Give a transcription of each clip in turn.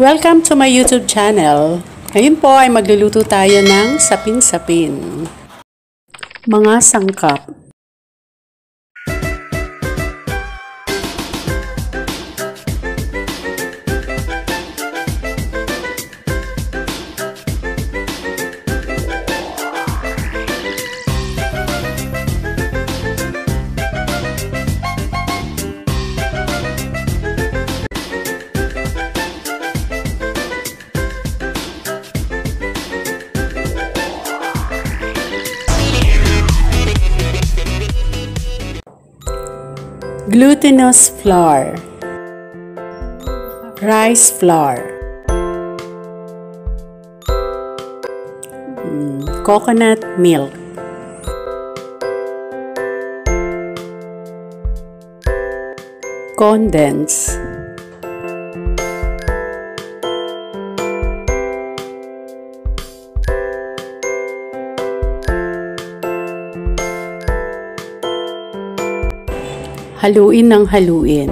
Welcome to my YouTube channel. Ngayon po ay magluluto tayo ng sapin-sapin. Mga sangkap. Glutinous flour, rice flour, coconut milk, condense, haluin ng haluin.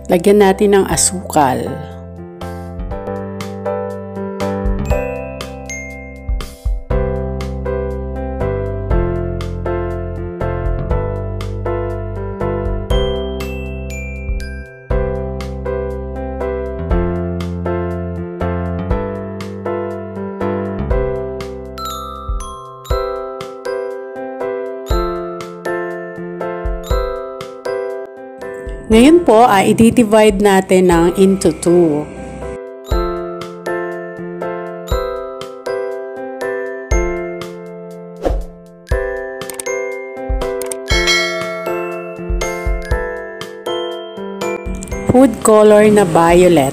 Lagyan natin ng asukal. Ngayon po ay i-divide natin into 2. Food color na violet.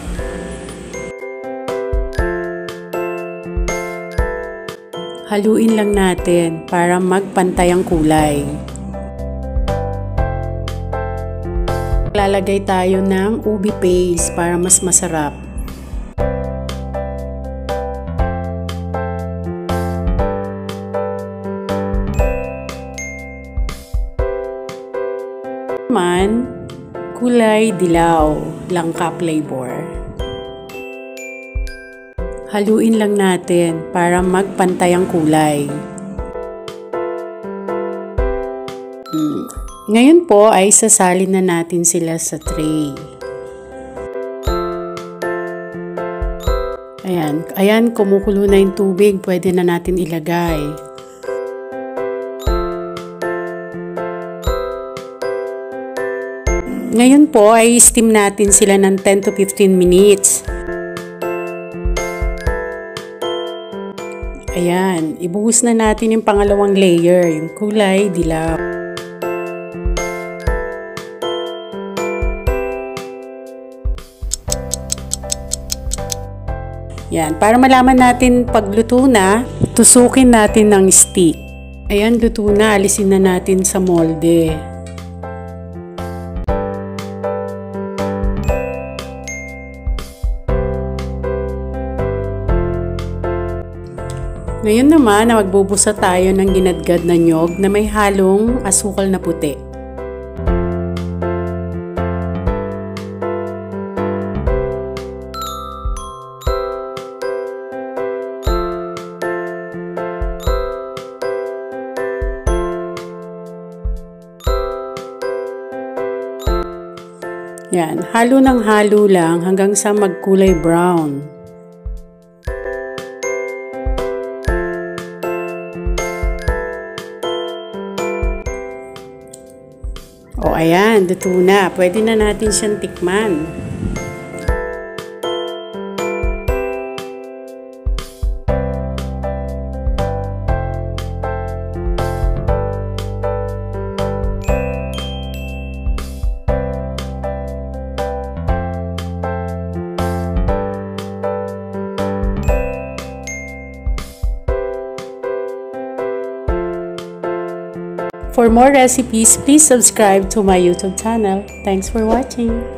Haluin lang natin para magpantay ang kulay. Lalagay tayo ng ubi paste para mas masarap. Naman, kulay dilaw, langka flavor. Haluin lang natin para magpantay ang kulay. Ngayon po ay sasalin na natin sila sa tray. Ayan, kumukulo na yung tubig, pwede na natin ilagay. Ngayon po ay steam natin sila ng 10 to 15 minutes. Ayan, ibuhos na natin yung pangalawang layer, yung kulay dilaw. Yan, para malaman natin pagluto na, tusukin natin ng stick. Ayan, luto na, alisin na natin sa molde. Ngayon naman, magbubusa tayo ng ginadgad na niyog na may halong asukal na puti. Yan, halo ng halo lang hanggang sa magkulay brown. O ayan, luto na. Pwede na natin siyang tikman. For more recipes, please subscribe to my YouTube channel. Thanks for watching.